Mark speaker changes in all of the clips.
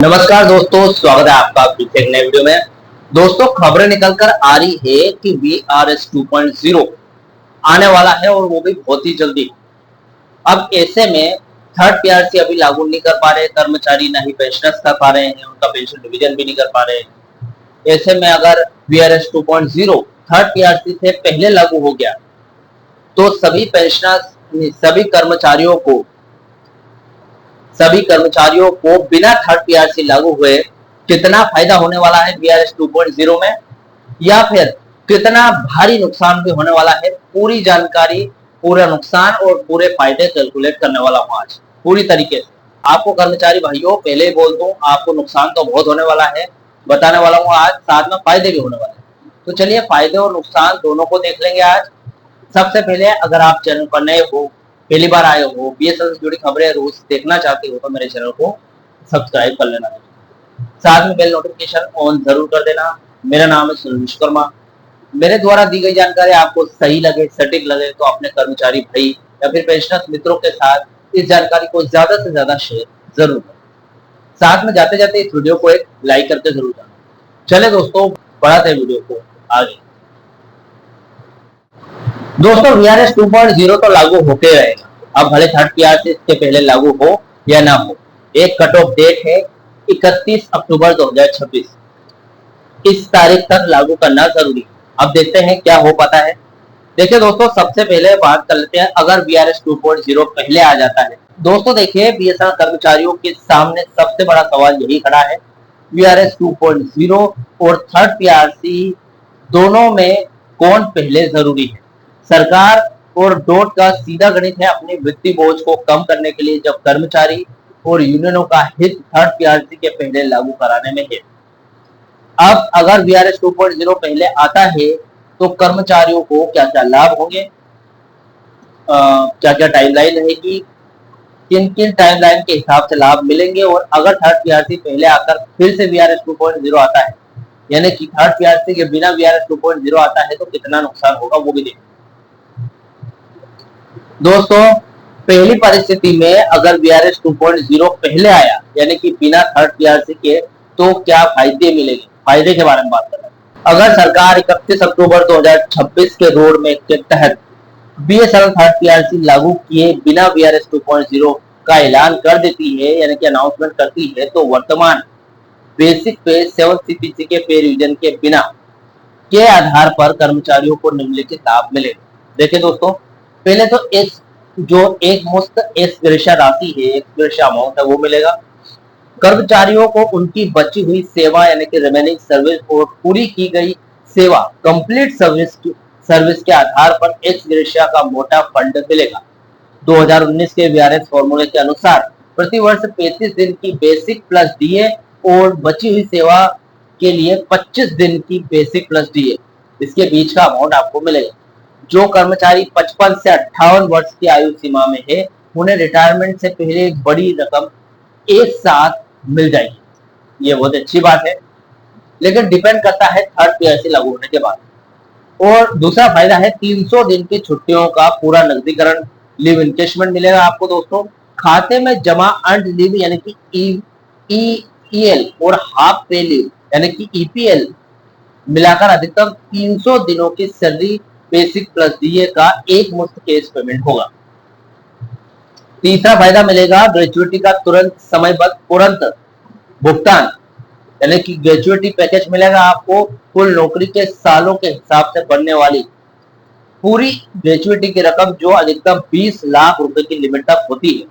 Speaker 1: नमस्कार दोस्तों, स्वागत है आपका फिर से एक नए वीडियो में। दोस्तों, खबरें निकल कर आ रही है कि VRS 2.0 आने वाला है और वो भी बहुत ही जल्दी। अब ऐसे में थर्ड पीआरसी अभी लागू नहीं कर पा रहे कर्मचारी, ना ही पेंशनर्स कर पा रहे हैं, उनका पेंशन डिवीजन भी नहीं कर पा रहे हैं। ऐसे में अगर VRS 2.0 थर्ड पीआरसी से पहले लागू हो गया तो सभी कर्मचारियों को बिना थर्ड पीआरसी लागू हुए कितना फायदा होने वाला है VRS 2.0 में, या फिर कितना भारी नुकसान भी होने वाला है, पूरी जानकारी, पूरा नुकसान और पूरे फायदे कैलकुलेट करने वाला हूं आज पूरी तरीके से। आपको कर्मचारी भाइयों पहले ही बोल दूं, आपको नुकसान तो बहुत होने वाला है, बताने वाला हूं आज, साथ में फायदे भी होने वाले हैं। तो चलिए फायदे और नुकसान दोनों को देख लेंगे आज। सबसे पहले, अगर आप चैनल पर नए हो, पहली बार आए हो, बीएसएनएल से जुड़ी खबरें रोज देखना चाहते हो तो मेरे चैनल को सब्सक्राइब कर लेना, साथ में बेल नोटिफिकेशन ऑन जरूर कर देना। मेरा नाम है सुनील विश्वकर्मा। मेरे द्वारा दी गई जानकारी आपको सही लगे, सटीक लगे तो अपने कर्मचारी भाई या फिर पेंशनर्स मित्रों के साथ इस जानकारी को ज्यादा से ज्यादा शेयर जरूर करें। साथ में जाते जाते इस वीडियो को एक लाइक करके जरूर जाना। चले दोस्तों, बढ़ाते हैं वीडियो को आगे। दोस्तों, VRS 2.0 तो लागू होते रहेगा। अब भले थर्ड पीआरसी इसके पहले लागू हो या ना हो, एक कट ऑफ डेट है 31 अक्टूबर 2026। इस तारीख तक लागू करना जरूरी है। अब देखते हैं क्या हो पाता है। देखिए दोस्तों, सबसे पहले बात कर लेते हैं अगर VRS 2.0 पहले आ जाता है। दोस्तों देखिए, बीएसएनएल कर्मचारियों के सामने सबसे बड़ा सवाल यही खड़ा है, VRS 2.0 और थर्ड पीआरसी दोनों में कौन पहले जरूरी है। सरकार और डोट का सीधा गणित है अपने वित्तीय बोझ को कम करने के लिए, जब कर्मचारी और यूनियनों का हित थर्ड पीआरसी के पहले लागू कराने में है। अब अगर VRS 2.0 पहले आता है तो कर्मचारियों को क्या क्या लाभ होंगे, क्या क्या टाइमलाइन रहेगी, किन किन टाइमलाइन के हिसाब से लाभ मिलेंगे, और अगर थर्ड पीआरसी पहले आकर फिर से VRS 2.0 आता है, यानी कि थर्ड पीआरसी के बिना VRS 2.0 आता है तो कितना नुकसान होगा वो भी देखेंगे। दोस्तों, पहली परिस्थिति में अगर VRS 2.0 पहले आया, यानी कि बिना थर्ड पीआरसी के, तो क्या फायदे मिलेंगे, फायदे के बारे में बात कर रहे हैं। अगर सरकार 31 अक्टूबर 2026 के रोड मैप के तहत बीएसएनएल थर्ड पीआरसी लागू किए बिना VRS 2.0 का ऐलान कर देती है, यानी कि अनाउंसमेंट करती है, तो वर्तमान बेसिक पे 7 सीपीसी के पे रिवीजन के बिना के आधार पर कर्मचारियों को निम्नलिखित लाभ मिलेगा। देखिए दोस्तों, पहले तो एक मुश्त एस ग्रेशा राशि है, एक ग्रेशा अमाउंट है, वो मिलेगा। कर्मचारियों को उनकी बची हुई सेवा यानी कि रिमेनिंग सर्विस और पूरी की गई सेवा कंप्लीट सर्विस के आधार पर एक्स ग्रेशिया का मोटा फंड मिलेगा। 2019 के VRS फॉर्मूले के अनुसार प्रति वर्ष 35 दिन की बेसिक प्लस डीए और बची हुई सेवा के लिए 25 दिन की बेसिक प्लस डीए, इसके बीच का अमाउंट आपको मिलेगा। जो कर्मचारी 55 से 58 वर्ष की आयु सीमा में है, उन्हें रिटायरमेंट से पहले एक बड़ी रकम एक साथ मिल जाएगी। ये बहुत अच्छी बात है, लेकिन डिपेंड करता है थर्ड पीआरसी लागू होने के बाद। और दूसरा फायदा है 300 दिन की छुट्टियों का पूरा नकदीकरण, लीव इनकेशमेंट मिलेगा आपको दोस्तों। खाते में जमा अर्न्ड लीव यानी कि ईएल और हाफ पे लीव यानी कि ईपीएल मिलाकर अधिकतम 300 दिनों की सैलरी बेसिक प्लस डीए का एक मुफ्त केस पेमेंट होगा। तीसरा फायदा मिलेगा ग्रेजुएटी का तुरंत भुगतान, यानी कि ग्रेजुएटी पैकेज मिलेगा आपको। कुल नौकरी के सालों के हिसाब से बढ़ने वाली पूरी ग्रेजुएटी की रकम जो अधिकतम 20 लाख रुपए की लिमिट तक होती है,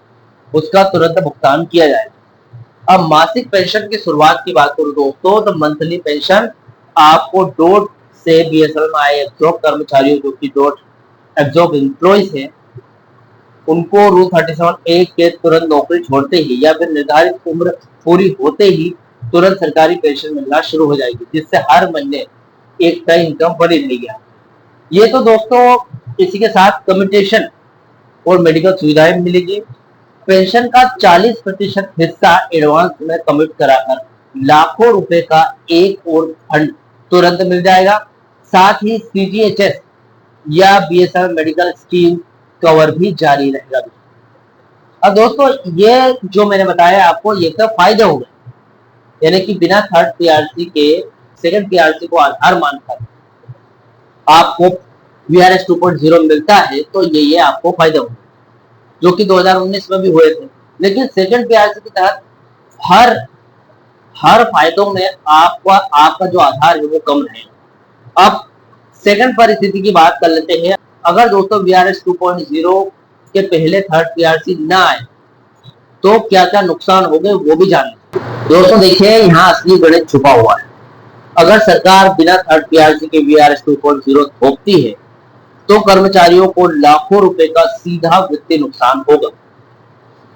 Speaker 1: उसका तुरंत भुगतान किया जाएगा। अब मासिक पेंशन की शुरुआत की बात करूं दोस्तों, तो मंथली पेंशन आपको डोट से बीएसएनएल में आए एब्जॉर्ब कर्मचारियों जो कि डोट एब्जॉर्ब एम्प्लॉइज हैं, उनको रूल 37A के तुरंत नौकरी छोड़ते ही या फिर निर्धारित उम्र पूरी होते ही तुरंत सरकारी पेंशन मिलना शुरू हो जाएगी, जिससे हर महीने एक तय इनकम बनी रहेगी। ये तो दोस्तों इसी के साथ कम्यूटेशन और मेडिकल सुविधाएं मिलेगी। पेंशन का 40% हिस्सा एडवांस में कमिट कराकर लाखों रुपए का एक और फंड तुरंत मिल जाएगा। साथ ही सीजीएचएस या बीएसएनएल मेडिकल स्कीम कवर भी जारी रहेगा। अब दोस्तों, ये जो मैंने बताया आपको, ये तो फायदे हो गए। यानी कि बिना थर्ड पीआरसी के सेकंड पीआरसी को आधार मानकर आपको वीआरएस 2.0 मिलता है, तो ये आपको फायदा होगा, जो कि 2019 में भी हुए थे। लेकिन सेकंड पीआरसी के तहत हर हर फायदों में आपका जो आधार है वो कम रहेगा। अब सेकंड परिस्थिति की बात कर लेते हैं। अगर दोस्तों वीआरएस 2.0 के पहले थर्ड पीआरसी ना आए तो क्या क्या नुकसान हो गए वो भी जान लें। दोस्तों देखिए, यहाँ असली गणित छुपा हुआ है। अगर सरकार बिना थर्ड पीआरसी के वीआरएस 2.0 थोपती है तो कर्मचारियों को लाखों रुपए का सीधा वित्तीय नुकसान होगा।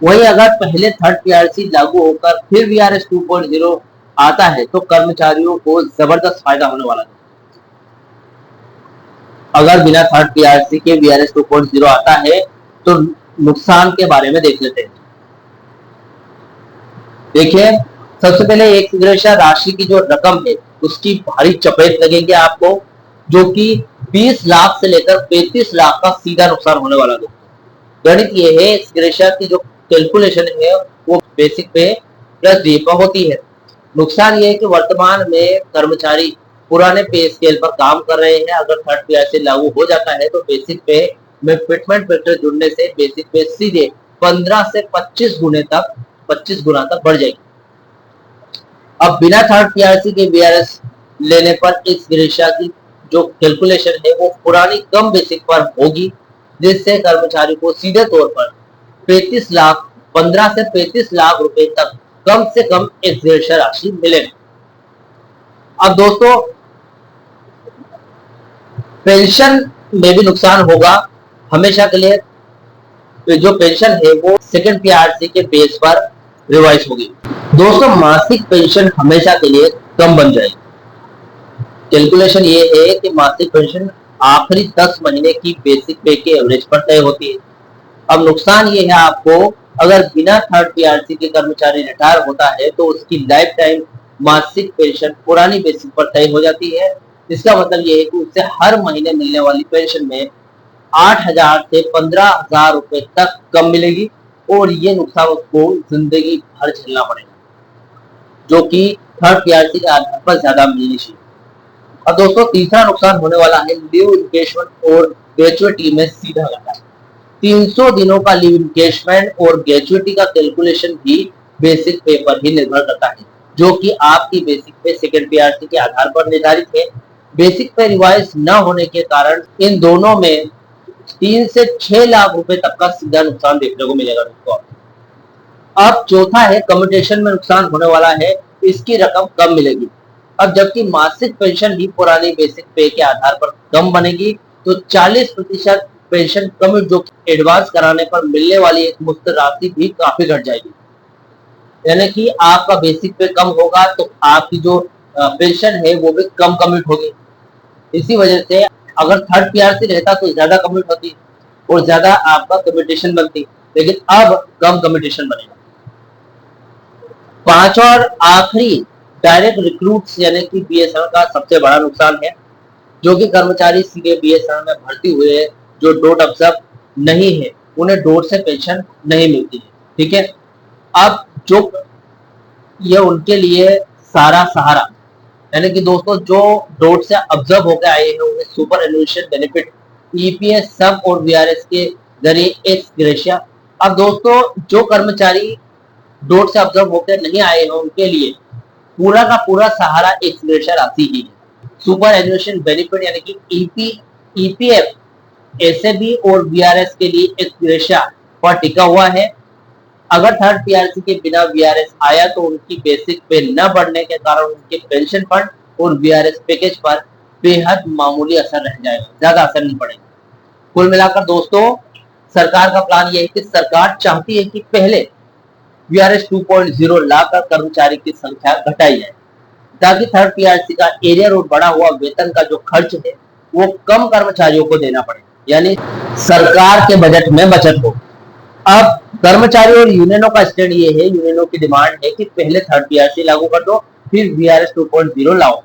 Speaker 1: वहीं अगर पहले थर्ड पीआरसी लागू होकर फिर वीआरएस 2.0 आता है तो कर्मचारियों को जबरदस्त फायदा होने वाला है। अगर बिना थर्ड पीआरसी के वीआरएस 2.0 आता है तो नुकसान के बारे में देख लेते हैं। देखिए, सबसे पहले एक सिग्नेचर राशि की जो रकम है उसकी भारी चपेट लगेगी आपको, जो कि 20 लाख से लेकर 35 लाख का सीधा नुकसान होने वाला है। गणित ये है, सिग्नेचर की जो कैलकुलेशन है वो बेसिक पे प्लस डी पर होती है। नुकसान ये है कि वर्तमान में कर्मचारी पुराने पे स्केल पर काम कर रहे हैं। अगर थर्ड पीआरसी लागू हो जाता है तो बेसिक पे में फिटमेंट फैक्टर जुड़ने से बेसिक पे सीधे 15 से 25 गुना तक बढ़ जाएगी। अब बिना थर्ड पीआरसी के वीआरएस लेने पर इस गिरिशा की जो कैलकुलेशन है वो पुरानी कम बेसिक पर होगी, जिससे कर्मचारी को सीधे तौर पर 15 से 35 लाख रुपए तक कम से कम एक गिरिशा राशि मिलेगी। अब दोस्तों पेंशन में भी नुकसान होगा। हमेशा के लिए जो पेंशन है वो सेकंड पीआरसी के बेस पर रिवाइज होगी। दोस्तों मासिक पेंशन हमेशा के लिए कम बन जाएगी। कैलकुलेशन ये है कि मासिक पेंशन आखिरी 10 महीने की बेसिक पे के एवरेज पर तय होती है। अब नुकसान ये है आपको, अगर बिना थर्ड पीआरसी के कर्मचारी रिटायर होता है तो उसकी लाइफ टाइम मासिक पेंशन पुरानी बेसिक पर तय हो जाती है। इसका मतलब ये है कि उससे हर महीने मिलने वाली पेंशन में 8,000 से 15,000 रुपए तक कम मिलेगी और ये नुकसान उसको जिंदगी भर झेलना पड़ेगा, जो कि थर्ड पीआरसी के आधार पर ज्यादा मिलनी चाहिए। और दोस्तों तीसरा नुकसान होने वाला है लीव इंकेशमेंट और ग्रेचुइटी में सीधा घाटा। 300 दिनों का लीव इंकेशमेंट और ग्रेचुइटी का कैलकुलेशन भी बेसिक पे पर ही निर्भर करता है, जो कि आपकी बेसिक पे सेकंड पीआरसी के आधार पर निर्धारित है। बेसिक पे रिवाइज न होने के कारण इन दोनों में 3 से 6 लाख रुपए तक का सीधा नुकसान देखने को मिलेगा दोस्तों। अब चौथा है कम्यूटेशन में नुकसान होने वाला है, इसकी रकम कम मिलेगी। अब जबकि मासिक पेंशन ही पुरानी बेसिक पे के आधार पर कम बनेगी तो 40% पेंशन कम्यूट जो एडवांस कराने पर मिलने वाली एक मुफ्त राशि भी काफी घट जाएगी। यानी कि आपका बेसिक पे कम होगा तो आपकी जो पेंशन है वो भी कम कम्यूट होगी। इसी वजह से अगर थर्ड पीआरसी रहता तो ज्यादा कम्यूट होती और ज्यादा आपका कम्यूटेशन बनती, लेकिन अब कम कम्यूटेशन बनेगा। पांचवा और आखिरी डायरेक्ट रिक्रूट्स यानी कि बीएसएनएल का सबसे बड़ा नुकसान है, जो कि कर्मचारी सीधे बीएसएनएल में भर्ती हुए जो डोट अफसर नहीं है उन्हें डोट से पेंशन नहीं मिलती है। ठीक है, अब जो ये उनके लिए सारा सहारा, यानी कि दोस्तों जो डोट से ऑब्जर्व होकर आए हैं उन्हें सुपर एनुएशन बेनिफिट ईपीएस सब और वीआरएस के जरिए एक्स ग्रेशिया। अब दोस्तों जो कर्मचारी डोट से ऑब्जर्व होकर नहीं आए हैं उनके लिए पूरा का पूरा सहारा एक्स ग्रेशिया राशि ही है। सुपर एनुएशन बेनिफिट यानी कि ईपीएफ एसएबी और वीआरएस के लिए एक्स ग्रेशिया पर टिका हुआ है। अगर थर्ड पीआरसी के बिना वीआरएस आया तो उनकी बेसिक पे न बढ़ने के कारण उनके पेंशन फंड और वीआरएस पैकेज पर बेहद मामूली असर रह जाएगा, ज्यादा असर नहीं पड़ेगा। कुल मिलाकर दोस्तों सरकार का प्लान यह है कि सरकार चाहती है कि पहले वीआरएस 2.0 लाकर कर्मचारी की संख्या घटाई जाए, ताकि थर्ड पीआरसी का एरियर और बढ़ा हुआ वेतन का जो खर्च है वो कम कर्मचारियों को देना पड़े, यानी सरकार के बजट में बचत हो। अब कर्मचारियों और यूनियनों का स्टैंड ये है, यूनियनों की डिमांड है कि पहले थर्ड पीआरसी लागू कर दो फिर वीआरएस 2.0 लाओ।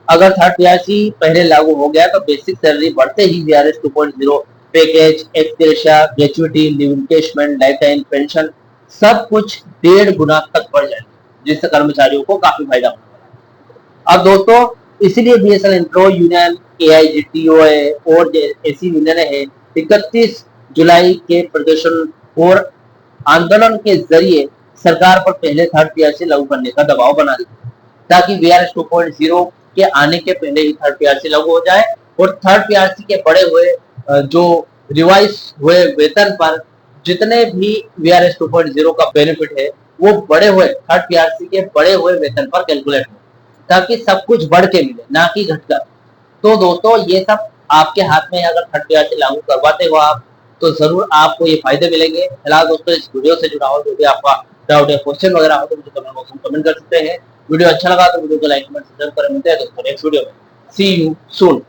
Speaker 1: अगर थर्ड पीआरसी पहले लागू हो गया तो बेसिक सैलरी बढ़ते ही VRS 2.0 package, ex gratia, gratuity, leave encashment, lifetime pension सब कुछ 1.5 गुना तक बढ़ जाएगा, जिससे कर्मचारियों को काफी फायदा होने वाला है। अब दोस्तों इसलिए बीएसएनएल एम्प्लॉय यूनियन, एआईजीटीओए और ऐसी यूनियन है 31 जुलाई के प्रदर्शन और आंदोलन के जरिए सरकार पर पहले थर्ड पीआरसी लागू करने का दबाव बना दिया, ताकि वीआरएस 2.0 के आने के पहले ही थर्ड पीआरसी लागू हो जाए और थर्ड पीआरसी के बढ़े हुए जो रिवाइज हुए वेतन पर जितने भी वीआरएस 2.0 का बेनिफिट है वो बढ़े हुए थर्ड पीआरसी के बढ़े हुए वेतन पर कैलकुलेट हो, ताकि सब कुछ बढ़ के मिले ना कि घटकर। तो दोस्तों ये सब आपके हाथ में, अगर थर्ड पीआरसी लागू करवाते हो आप तो जरूर आपको ये फायदे मिलेंगे। फिलहाल दोस्तों इस वीडियो से जुड़ा हो, जो भी आपका डाउट या क्वेश्चन वगैरह हो तो मुझे कमेंट बॉक्स में कमेंट कर सकते हैं। वीडियो अच्छा लगा तो वीडियो को लाइक कमेंट शेयर करें। मिलते हैं दोस्तों नेक्स्ट वीडियो में। सी यू सून।